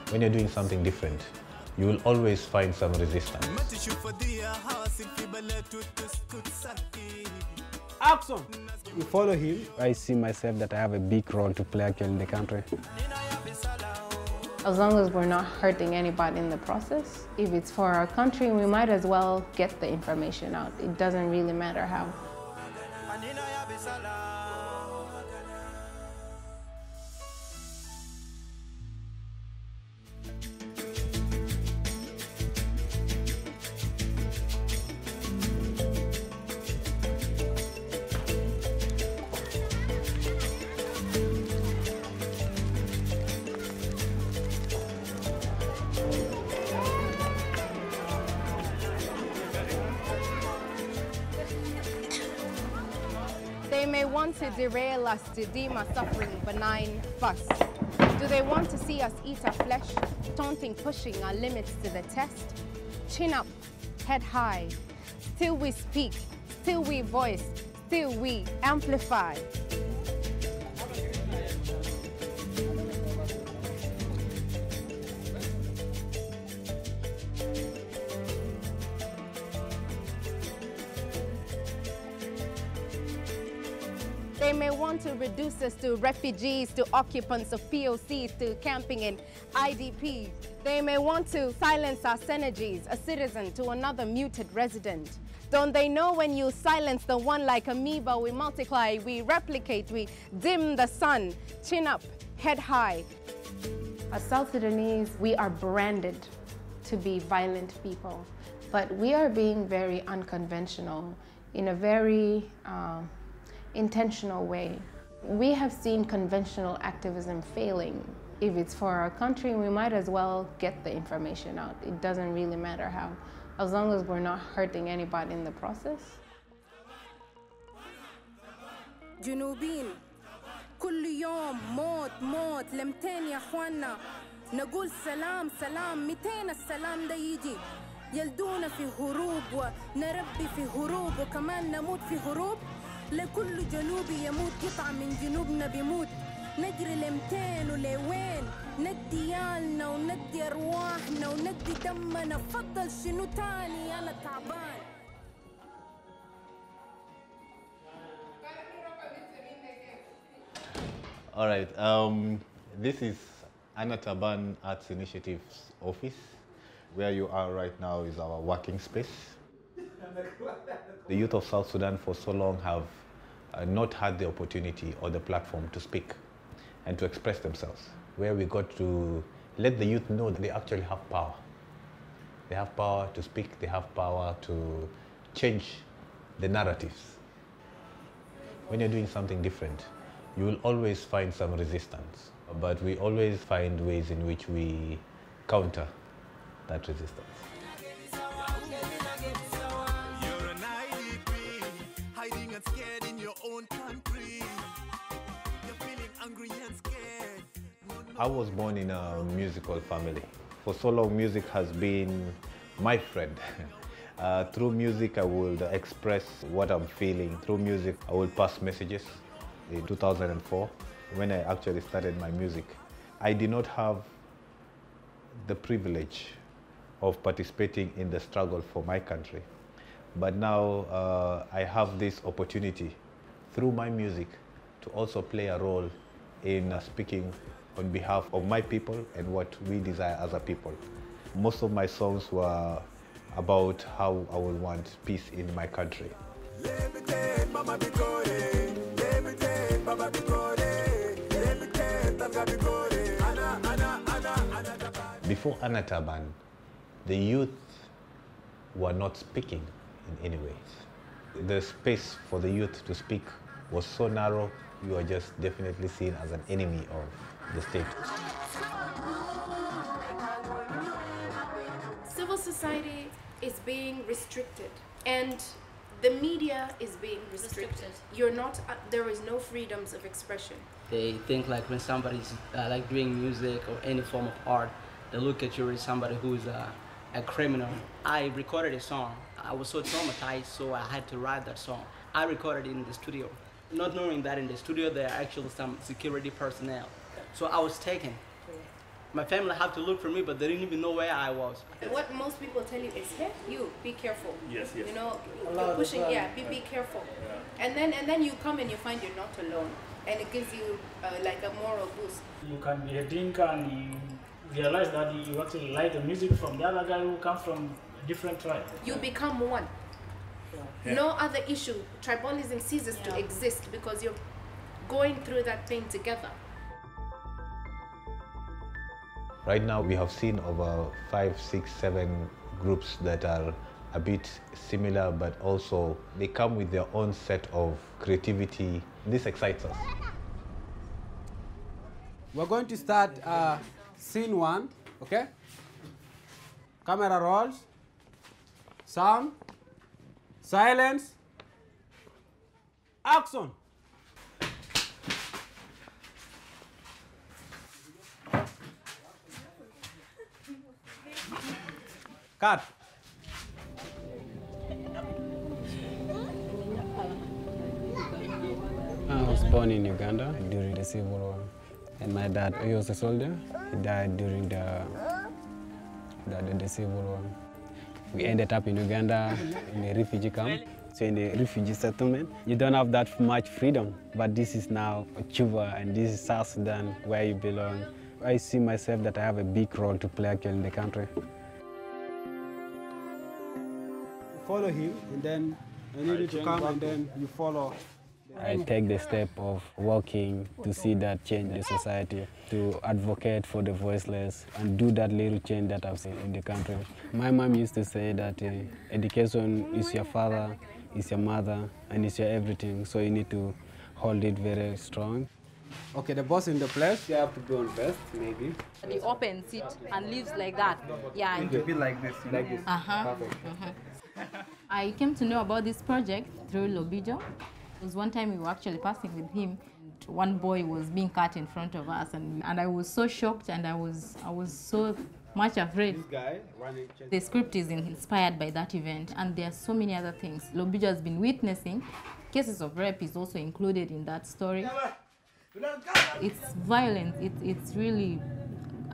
When you're doing something different, you will always find some resistance. Action! You follow him. I see myself that I have a big role to play actually in the country. As long as we're not hurting anybody in the process, if it's for our country, we might as well get the information out. It doesn't really matter how. They may want to derail us to deem our suffering benign fuss. Do they want to see us eat our flesh, taunting, pushing our limits to the test? Chin up, head high. Still we speak, still we voice, still we amplify. They may want to reduce us to refugees, to occupants of POCs, to camping in IDPs. They may want to silence our synergies, a citizen to another muted resident. Don't they know when you silence the one like amoeba, we multiply, we replicate, we dim the sun, chin up, head high. As South Sudanese, we are branded to be violent people, but we are being very unconventional in a very intentional way. We have seen conventional activism failing. If it's for our country, we might as well get the information out. It doesn't really matter how, as long as we're not hurting anybody in the process. جنوبين كل يوم موت موت لمتين يا اخوانا نقول سلام سلام 200 السلام ده يجي يلدونا في هروب ونربي في هروب وكمان نموت في هروب لكل جنوبي يموت قطعة من جنوبنا بيموت نجري ل200 ولوين ندي يالنا وندي أرواحنا وندي دمنا فضل شنو تاني أنا تعبان. All right, this is Anna Taban Arts Initiative's office. Where you are right now is our working space. The youth of South Sudan for so long have not had the opportunity or the platform to speak and to express themselves, where we got to let the youth know that they actually have power. They have power to speak, they have power to change the narratives. When you're doing something different, you will always find some resistance, but we always find ways in which we counter that resistance. You're an IDP, hiding and scared in your own country. You're feeling angry and scared. I was born in a musical family. For so long, music has been my friend. Through music, I would express what I'm feeling. Through music, I would pass messages. In 2004, when I actually started my music, I did not have the privilege of participating in the struggle for my country. But now I have this opportunity through my music to also play a role in speaking on behalf of my people and what we desire as a people. Most of my songs were about how I would want peace in my country. Before Anna Taban, the youth were not speaking in any way. The space for the youth to speak was so narrow, you are just definitely seen as an enemy of the state. Civil society is being restricted, and the media is being restricted. You're not, there is no freedoms of expression. They think like when somebody's like doing music or any form of art, they look at you as somebody who's a criminal. I recorded a song. I was so traumatized, so I had to write that song. I recorded it in the studio, not knowing that in the studio there are actually some security personnel. So I was taken My family had to look for me, but they didn't even know where I was. What most people tell you is, hey, you be careful. Yes. You know, you're pushing. Yeah, be careful. Yeah. And then you come and you find you're not alone, and it gives you like a moral boost. You can be a drinker and you realize that you actually like the music from the other guy who comes from a different tribe. You become one. Yeah. No other issue. Tribalism ceases to exist because you're going through that pain together. Right now we have seen over 5, 6, 7 groups that are a bit similar, but also they come with their own set of creativity. This excites us. We're going to start scene 1, okay? Camera rolls, sound, silence, action. Cut. I was born in Uganda during the Civil War, and my dad, he was a soldier. He died during the Civil War. We ended up in Uganda in a refugee camp. So in the refugee settlement, you don't have that much freedom, but this is now Juba, and this is South Sudan, where you belong. I see myself that I have a big role to play actually in the country. Follow him, and then I need you to come, and then you follow. I take the step of walking to see that change the society, to advocate for the voiceless, and do that little change that I've seen in the country. My mom used to say that education is your father, is your mother, and it's your everything, so you need to hold it very strong. Okay, the boss in the place, you have to go on first, maybe. He opens it and leaves like that. Yeah. It will be like this. Like this. Perfect. I came to know about this project through Lobijo. It was one time we were actually passing with him. One boy was being cut in front of us, and I was so shocked, and I was so much afraid. This guy, the script is inspired by that event, and there are so many other things Lobijo has been witnessing. Cases of rape is also included in that story. It's violent. It's really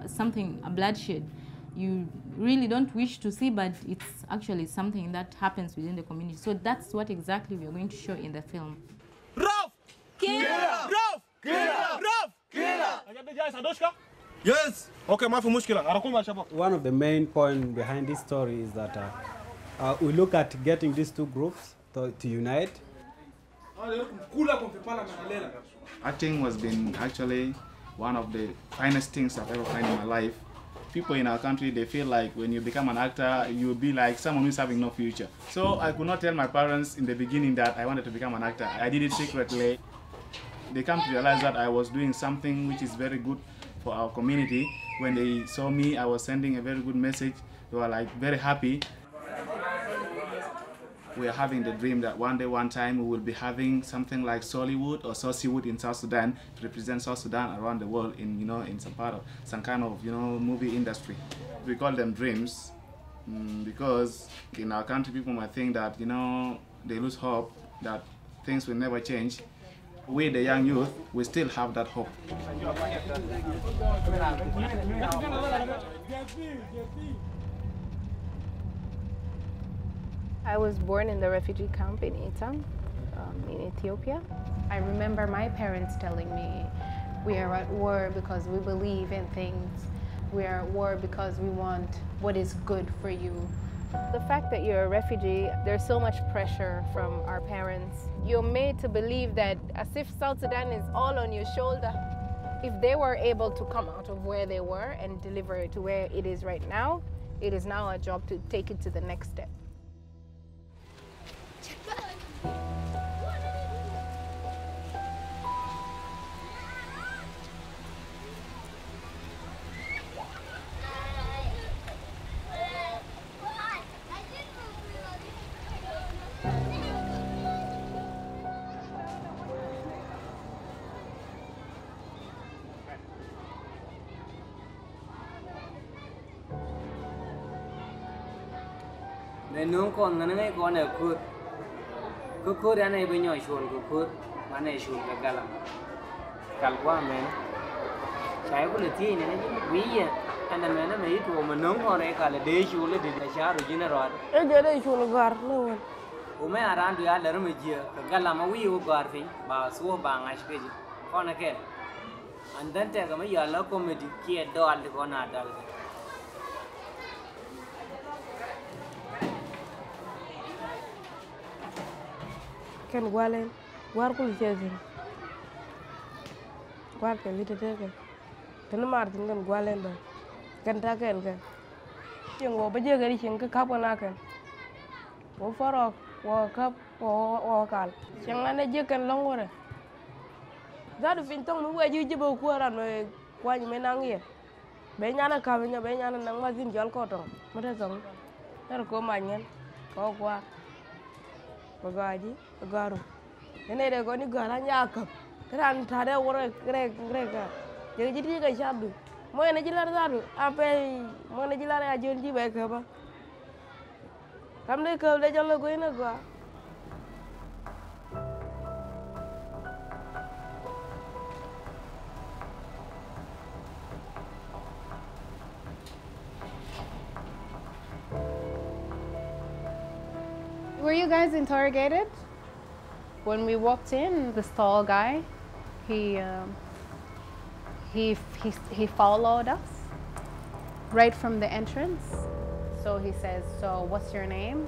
something, a bloodshed you really don't wish to see, but it's actually something that happens within the community. So that's what exactly we are going to show in the film. Raf! Killer! Raf! Killer! Raf! Yes! Okay, one of the main points behind this story is that we look at getting these two groups to unite. Acting has been actually one of the finest things I've ever found in my life. People in our country, they feel like when you become an actor, you'll be like someone who's having no future. So I could not tell my parents in the beginning that I wanted to become an actor. I did it secretly. They come to realize that I was doing something which is very good for our community. When they saw me, I was sending a very good message. They were like very happy. We are having the dream that one day, one time, we will be having something like Sollywood or Sossywood in South Sudan to represent South Sudan around the world in, in some part of some kind of, movie industry. We call them dreams because in our country, people might think that, they lose hope, that things will never change. We, the young youth, we still have that hope. I was born in the refugee camp in Etam, in Ethiopia. I remember my parents telling me, we are at war because we believe in things. We are at war because we want what is good for you. The fact that you're a refugee, there's so much pressure from our parents. You're made to believe that as if South Sudan is all on your shoulder. If they were able to come out of where they were and deliver it to where it is right now, it is now our job to take it to the next step. Nung kon nganngay kon e kut ana ibe nyoy shon kut mana shon ka galam kal kwa men Chai ko le ti ne wi ya ana me na me to mo nong ho ne ka le de shu le de sha ru jina ro e je de shu gar no o me aran du ya le me je ka gala ma wi o gar fi ba su ba ngash ke ji ko na ke and then te ga me ya la comedy ki do al ko na dal ken gwalen war kul chezin war ke litete ke tan martin gan gwalen da kan ta ken ke yen wo ba je gari chen ka kap na ken wo faro wo kap wo kal chen ane je kan longore da du fin tong mu waji jibo ko ran me kwani me nangie be nyana ka be nyana nang ma zin jol ko to mata song tar ko manyen ko kwa bagaji garu ene de goni garan yakap ran tare wore grek ka je jiti ga shadu mo ene jilar dadu ape mo ene jilar ya jonji be ka ba kam de ko de jalo ko ina ko Were you guys interrogated? When we walked in, this tall guy, he followed us right from the entrance. So he says, "So what's your name?"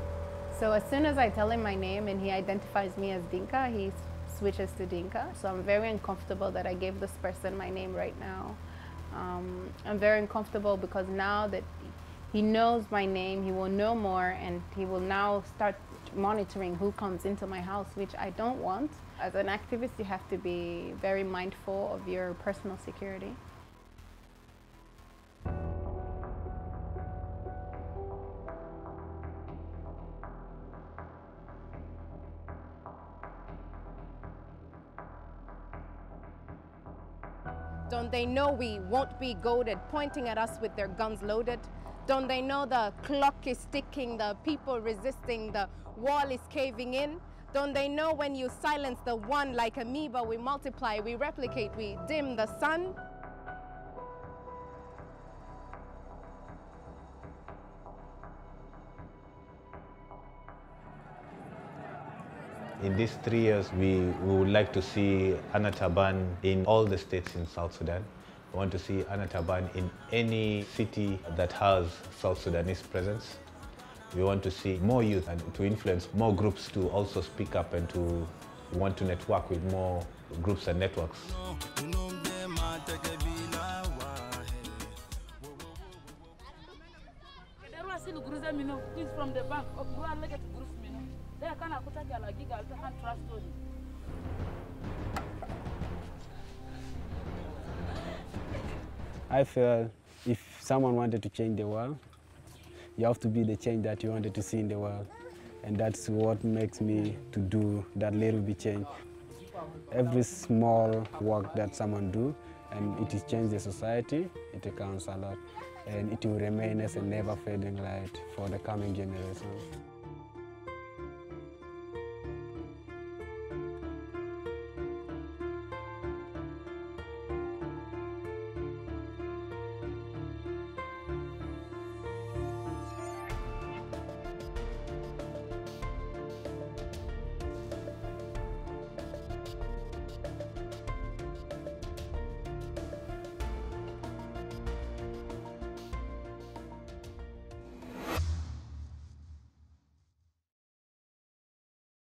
So as soon as I tell him my name and he identifies me as Dinka, he switches to Dinka. So I'm very uncomfortable that I gave this person my name right now. I'm very uncomfortable because now that he knows my name, he will know more, and he will now start monitoring who comes into my house, which I don't want. As an activist, you have to be very mindful of your personal security. Don't they know we won't be goaded, pointing at us with their guns loaded? Don't they know the clock is ticking, the people resisting, the wall is caving in? Don't they know when you silence the one like amoeba, we multiply, we replicate, we dim the sun? In these 3 years, we would like to see Anataban in all the states in South Sudan. We want to see Anataban in any city that has South Sudanese presence. We want to see more youth and to influence more groups to also speak up and to want to network with more groups and networks. From the bank. I feel if someone wanted to change the world, you have to be the change that you wanted to see in the world. And that's what makes me to do that little bit change. Every small work that someone do, and it will change the society, it counts a lot. And it will remain as a never fading light for the coming generations.